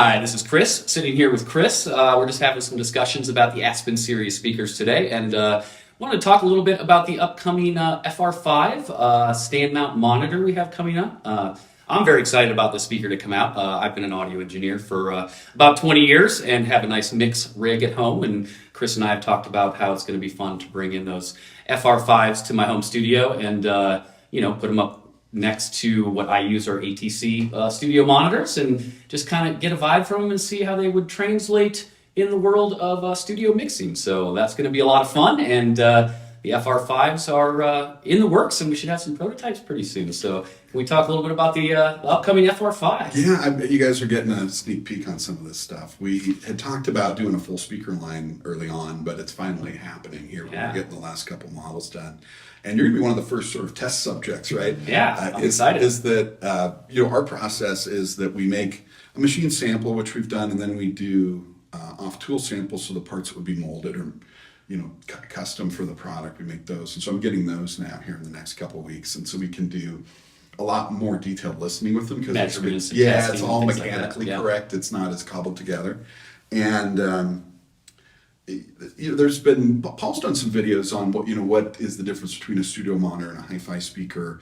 Hi, this is Chris, sitting here with Chris. We're just having some discussions about the Aspen series speakers today, and wanted to talk a little bit about the upcoming FR5 stand mount monitor we have coming up. I'm very excited about this speaker to come out. I've been an audio engineer for about 20 years and have a nice mix rig at home, and Chris and I have talked about how it's going to be fun to bring in those FR5s to my home studio and put them up next to what I use are ATC studio monitors and just kind of get a vibe from them and see how they would translate in the world of studio mixing. So that's going to be a lot of fun, and the FR5s are in the works, and we should have some prototypes pretty soon. So can we talk a little bit about the upcoming FR5? Yeah, I bet you guys are getting a sneak peek on some of this stuff. We had talked about doing a full speaker line early on, but it's finally happening here. Yeah. We're getting the last couple models done. And you're going to be one of the first sort of test subjects, right? Yeah, I'm excited. Is that, our process is that we make a machine sample, which we've done, and then we do off-tool samples, so the parts that would be molded or, custom for the product, we make those. And so I'm getting those now here in the next couple of weeks. And so we can do a lot more detailed listening with them because it's all mechanically correct. It's not as cobbled together. And there's been, Paul's done some videos on what is the difference between a studio monitor and a hi-fi speaker.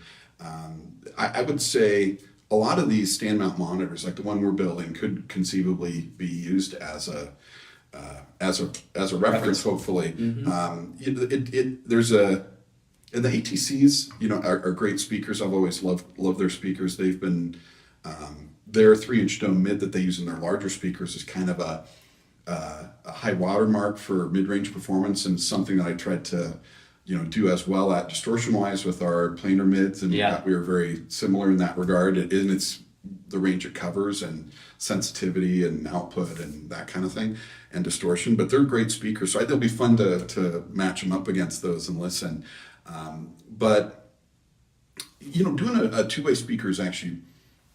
I would say a lot of these stand mount monitors, like the one we're building, could conceivably be used as a reference, hopefully. Mm-hmm. There's and the ATCs, are great speakers. I've always loved their speakers. They've been, their 3-inch dome mid that they use in their larger speakers is kind of a high watermark for mid-range performance, and something that I tried to, do as well at distortion-wise with our planar mids, and we were very similar in that regard. And it's the range it covers and sensitivity and output and that kind of thing, and distortion. But they're great speakers, so it'll be fun to match them up against those and listen. But doing a two-way speaker is actually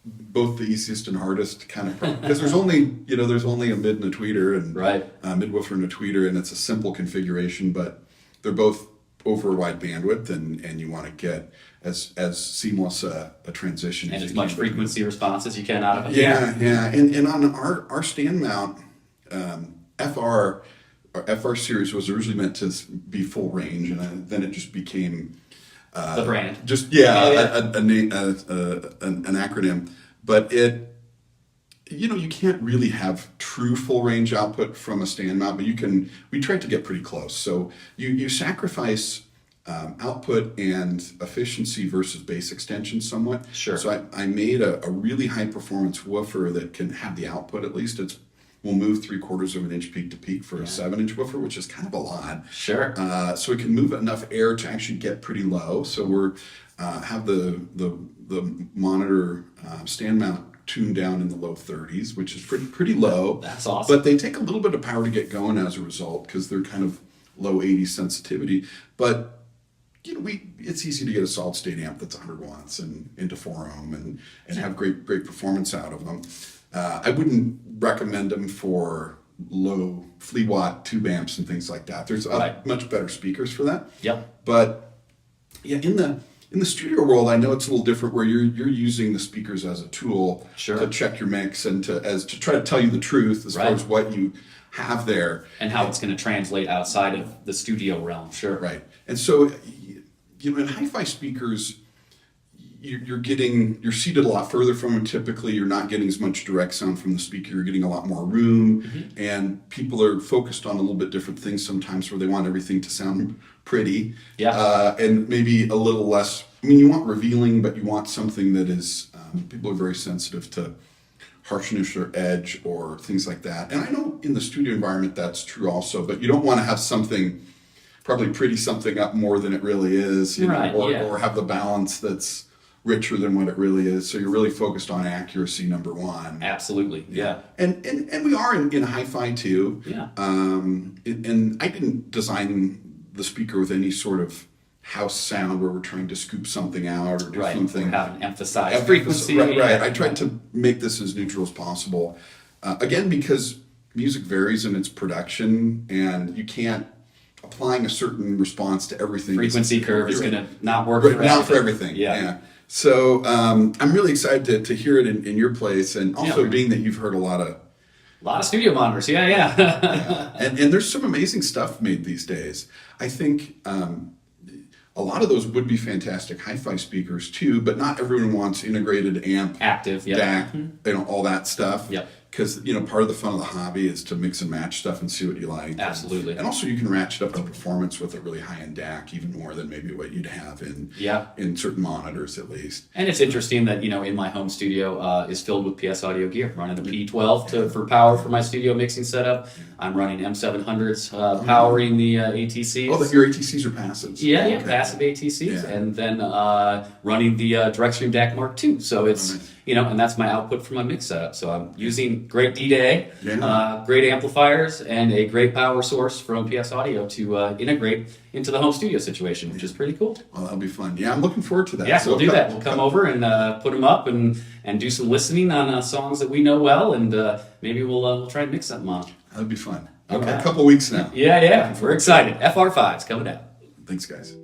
both the easiest and hardest kind of problem, because there's only a mid and a tweeter, and midwoofer and a tweeter, and it's a simple configuration, but they're both over wide bandwidth, and you want to get as seamless a transition and as much frequency response as you can out of it. Yeah. And on our stand mount, FR series was originally meant to be full range, and then it just became the brand. An acronym, but you can't really have true full range output from a stand mount, but we tried to get pretty close. So you sacrifice output and efficiency versus bass extension somewhat. Sure. So I made a really high performance woofer that can have the output, at least we'll move 3/4 of an inch peak to peak for a 7-inch woofer, which is kind of a lot. Sure. So it can move enough air to actually get pretty low. So we're have the monitor stand mount tuned down in the low 30s, which is pretty low. That's awesome. But they take a little bit of power to get going as a result, because they're kind of low 80s sensitivity. But it's easy to get a solid state amp that's 100 watts and into 4 ohm and have great performance out of them. I wouldn't recommend them for low flea watt tube amps and things like that. There's much better speakers for that. Yep. But in the studio world, I know it's a little different, where you're using the speakers as a tool to check your mix and to try to tell you the truth as far as what you have there and how it's going to translate outside of the studio realm. Sure. Right. And so in hi-fi speakers, you're seated a lot further from them. Typically, you're not getting as much direct sound from the speaker. You're getting a lot more room, and people are focused on a little bit different things sometimes, where they want everything to sound pretty, and maybe a little less. I mean, you want revealing, but you want something that is. People are very sensitive to harshness or edge or things like that. And I know in the studio environment that's true also, but you don't want to have something probably pretty something up more than it really is, or have the balance that's richer than what it really is. So you're really focused on accuracy, number one. Absolutely, yeah. And we are in hi-fi too. Yeah. And I didn't design the speaker with any sort of house sound where we're trying to scoop something out or do something. Or have an emphasized frequency. Right. I tried to make this as neutral as possible. Again, because music varies in its production, and you can't applying a certain response to everything. Frequency curve is going to not work for everything. Yeah. So I'm really excited to hear it in your place, and also being that you've heard a lot of A lot of studio monitors. Yeah, yeah. Yeah. And there's some amazing stuff made these days. I think a lot of those would be fantastic hi-fi speakers too, but not everyone wants integrated amp, Active, yeah. DAC, you know, all that stuff. Yep. Because, you know, part of the fun of the hobby is to mix and match stuff and see what you like. Absolutely. And also you can ratchet up the performance with a really high-end DAC even more than maybe what you'd have in certain monitors at least. And it's interesting that, you know, in my home studio is filled with PS audio gear. Running the P12 for power for my studio mixing setup. I'm running M700s powering the ATCs. Oh, your ATCs are passives. Yeah, Okay. passive ATCs, Yeah. and then running the Direct DAC Mark II. So it's, you know, and that's my output for my mix setup. So I'm using great D-Day, great amplifiers, and a great power source from PS Audio to integrate into the home studio situation, which is pretty cool. Well, that'll be fun. Yeah, I'm looking forward to that. Yeah, So we'll do that. We'll come over and put them up and do some listening on songs that we know well, and maybe we'll try and mix something on. That'd be fun. Okay, Alright. a couple weeks now. Yeah, we're excited. FR5's coming out. Thanks, guys.